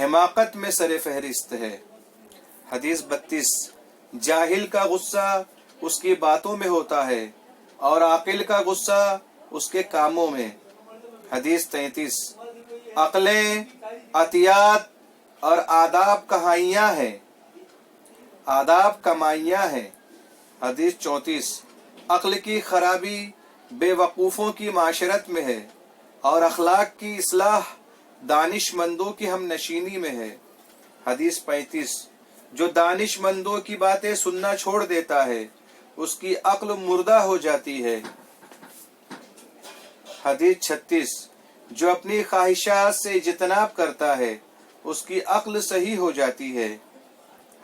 حماقت میں سر فہرست ہے۔ حدیث 32، جاہل کا غصہ اس کی باتوں میں ہوتا ہے اور عاقل کا غصہ اس کے کاموں میں۔ حدیث 33، عقلیں عطیات اور آداب کہانیاں ہیں، آداب کمائیاں ہیں۔ حدیث 34، عقل کی خرابی بے وقوفوں کی معاشرت میں ہے اور اخلاق کی اصلاح دانش مندوں کی ہم نشینی میں ہے۔ حدیث 35، جو دانش مندوں کی باتیں سننا چھوڑ دیتا ہے اس کی عقل مردہ ہو جاتی ہے۔ حدیث 36، جو اپنی خواہشات سے اجتناب کرتا ہے اس کی عقل صحیح ہو جاتی ہے۔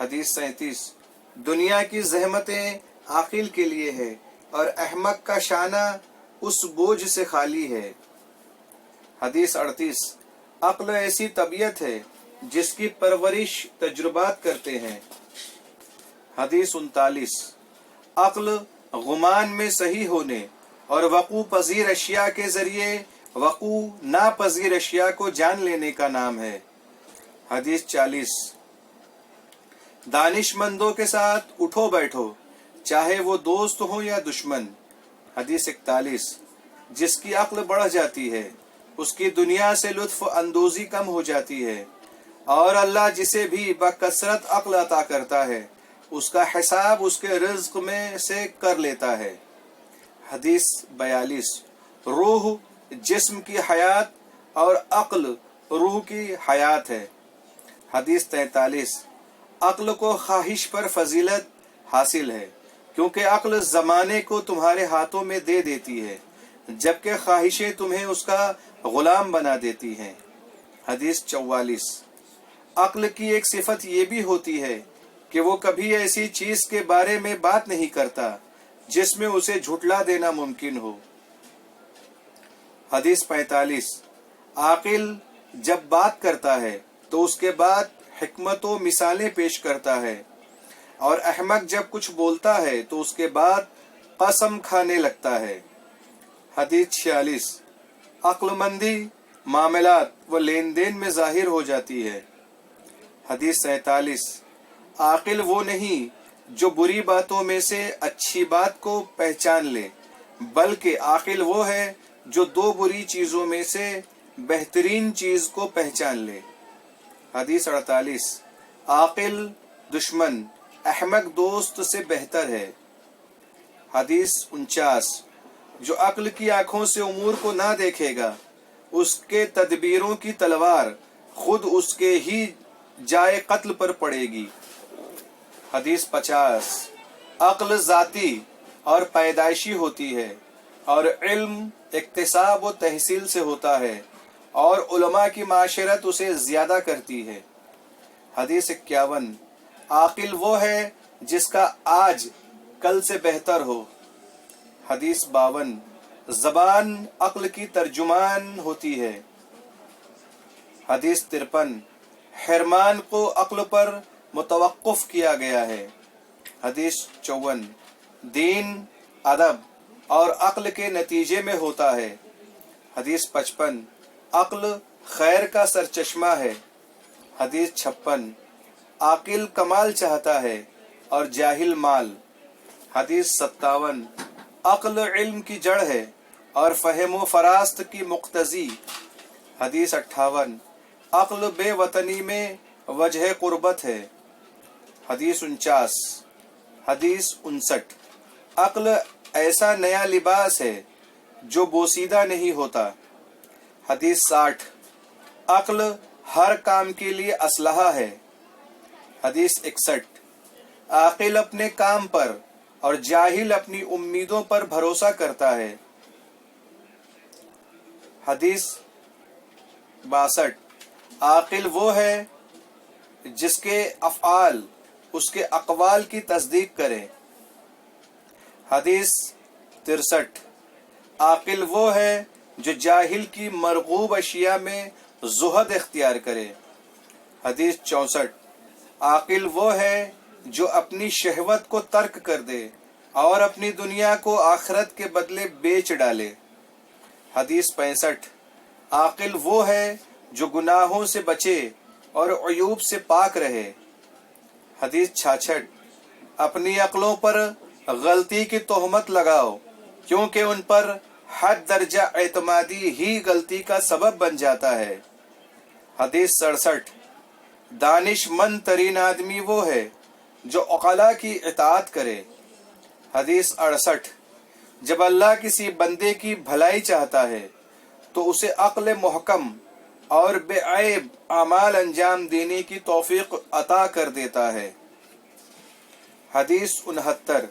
حدیث 37، دنیا کی زحمتیں عاقل کے لیے ہے اور احمق کا شانہ اس بوجھ سے خالی ہے۔ حدیث 38، عقل ایسی طبیعت ہے جس کی پرورش تجربات کرتے ہیں۔ حدیث 39، عقل گمان میں صحیح ہونے اور وقوع پذیر اشیاء کے ذریعے وقوع ناپذیر اشیاء کو جان لینے کا نام ہے۔ حدیث 40، دانش مندوں کے ساتھ اٹھو بیٹھو چاہے وہ دوست ہو یا دشمن۔ حدیث 41، جس کی عقل بڑھ جاتی ہے اس کی دنیا سے لطف اندوزی کم ہو جاتی ہے اور اللہ جسے بھی بکثرت عقل عطا کرتا ہے اس کا حساب اس کے رزق میں سے کر لیتا ہے۔ حدیث 42، روح جسم کی حیات اور عقل روح کی حیات ہے۔ حدیث 43، عقل کو خواہش پر فضیلت حاصل ہے کیونکہ عقل زمانے کو تمہارے ہاتھوں میں دے دیتی ہے جبکہ خواہشیں تمہیں اس کا غلام بنا دیتی ہیں۔ حدیث 44، عقل کی ایک صفت یہ بھی ہوتی ہے کہ وہ کبھی ایسی چیز کے بارے میں بات نہیں کرتا جس میں اسے جھٹلا دینا ممکن ہو۔ حدیث 45، عاقل جب بات کرتا ہے تو اس کے بعد حکمت و مثالیں پیش کرتا ہے اور احمق جب کچھ بولتا ہے تو اس کے بعد قسم کھانے لگتا ہے۔ حدیث 46، عقل مندی معاملات و لین دین میں ظاہر ہو جاتی ہے۔ حدیث 47، عاقل وہ نہیں جو بری باتوں میں سے اچھی بات کو پہچان لے بلکہ عاقل وہ ہے جو دو بری چیزوں میں سے بہترین چیز کو پہچان لے۔ حدیث 48، عاقل دشمن احمق دوست سے بہتر ہے۔ حدیث 49، جو عقل کی آنکھوں سے امور کو نہ دیکھے گا اس کے تدبیروں کی تلوار خود اس کے ہی جائے قتل پر پڑے گی۔ حدیث 50، عقل ذاتی اور پیدائشی ہوتی ہے اور علم اکتساب و تحصیل سے ہوتا ہے اور علماء کی معاشرت اسے زیادہ کرتی ہے۔ حدیث 51، عاقل وہ ہے جس کا آج کل سے بہتر ہو۔ حدیث 52، زبان عقل کی ترجمان ہوتی ہے۔ حدیث 53، حرمان کو عقل پر متوقف کیا گیا ہے۔ حدیث 54، دین ادب اور عقل کے نتیجے میں ہوتا ہے۔ حدیث 55، عقل خیر کا سرچشمہ ہے۔ حدیث 56، عاقل کمال چاہتا ہے اور جاہل مال۔ حدیث 57، عقل علم کی جڑ ہے اور فہم و فراست کی مقتضی۔ حدیث 58، عقل بے وطنی میں وجہ قربت ہے۔ حدیث 49۔ حدیث 59، عقل ایسا نیا لباس ہے جو بوسیدہ نہیں ہوتا۔ حدیث 60، عقل ہر کام کے لیے اسلحہ ہے۔ حدیث 61، عاقل اپنے کام پر اور جاہل اپنی امیدوں پر بھروسہ کرتا ہے۔ حدیث 62، عاقل وہ ہے جس کے افعال اس کے اقوال کی تصدیق کریں۔ حدیث 63، عاقل وہ ہے جو جاہل کی مرغوب اشیاء میں زہد اختیار کرے۔ حدیث 64، عاقل وہ ہے جو اپنی شہوت کو ترک کر دے اور اپنی دنیا کو آخرت کے بدلے بیچ ڈالے۔ حدیث 65، عاقل وہ ہے جو گناہوں سے بچے اور عیوب سے پاک رہے۔ حدیث 66، اپنی عقلوں پر غلطی کی تہمت لگاؤ کیونکہ ان پر حد درجہ اعتمادی ہی غلطی کا سبب بن جاتا ہے۔ حدیث 67، دانش مند ترین آدمی وہ ہے جو عقلاء کی اطاعت کرے۔ حدیث 68، جب اللہ کسی بندے کی بھلائی چاہتا ہے تو اسے عقل محکم اور بے عیب اعمال انجام دینے کی توفیق عطا کر دیتا ہے۔ حدیث 69،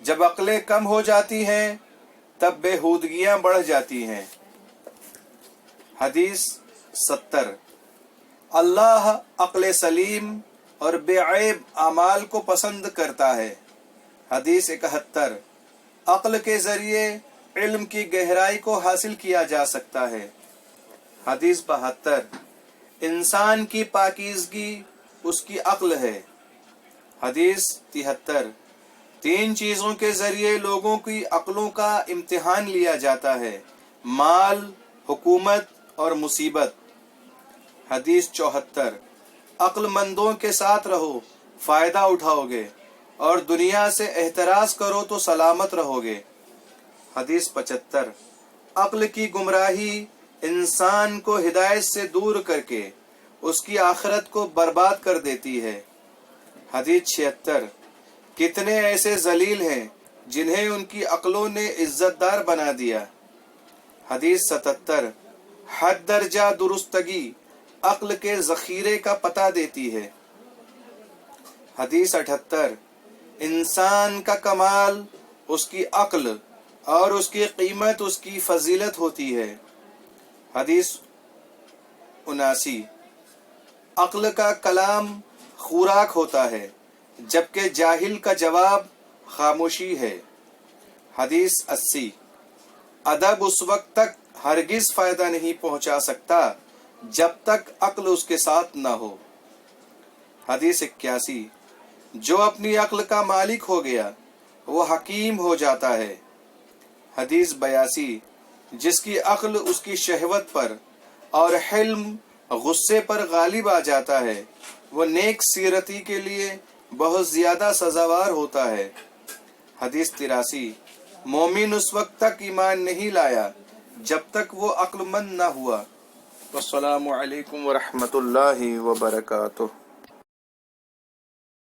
جب عقلیں کم ہو جاتی ہیں تب بےہودگیاں بڑھ جاتی ہیں۔ حدیث 70، اللہ عقل سلیم اور بے عیب اعمال کو پسند کرتا ہے۔ حدیث 71، عقل کے ذریعے علم کی گہرائی کو حاصل کیا جا سکتا ہے۔ حدیث 72، انسان کی پاکیزگی اس کی عقل ہے۔ حدیث 73، تین چیزوں کے ذریعے لوگوں کی عقلوں کا امتحان لیا جاتا ہے: مال، حکومت اور مصیبت۔ حدیث 74، عقل مندوں کے ساتھ رہو فائدہ اٹھاؤ گے اور دنیا سے احتراز کرو تو سلامت رہو گے۔ حدیث 75، عقل کی گمراہی انسان کو ہدایت سے دور کر کے اس کی آخرت کو برباد کر دیتی ہے۔ حدیث 76، کتنے ایسے ذلیل ہیں جنہیں ان کی عقلوں نے عزت دار بنا دیا۔ حدیث 77، حد درجہ درستگی عقل کے ذخیرے کا پتہ دیتی ہے۔ حدیث 78، انسان کا کمال اس کی عقل اور اس کی قیمت اس کی فضیلت ہوتی ہے۔ حدیث 79، عقل کا کلام خوراک ہوتا ہے جبکہ جاہل کا جواب خاموشی ہے۔ حدیث 80، ادب اس وقت تک ہرگز فائدہ نہیں پہنچا سکتا جب تک عقل اس کے ساتھ نہ ہو۔ حدیث 81، جو اپنی عقل کا مالک ہو گیا وہ حکیم ہو جاتا ہے۔ حدیث 82، جس کی عقل اس کی شہوت پر اور حلم غصے پر غالب آ جاتا ہے وہ نیک سیرتی کے لیے بہت زیادہ سزاوار ہوتا ہے۔ حدیث 83، مومن اس وقت تک ایمان نہیں لایا جب تک وہ عقل مند نہ ہوا۔ والسلام علیکم ورحمۃ اللہ وبرکاتہ۔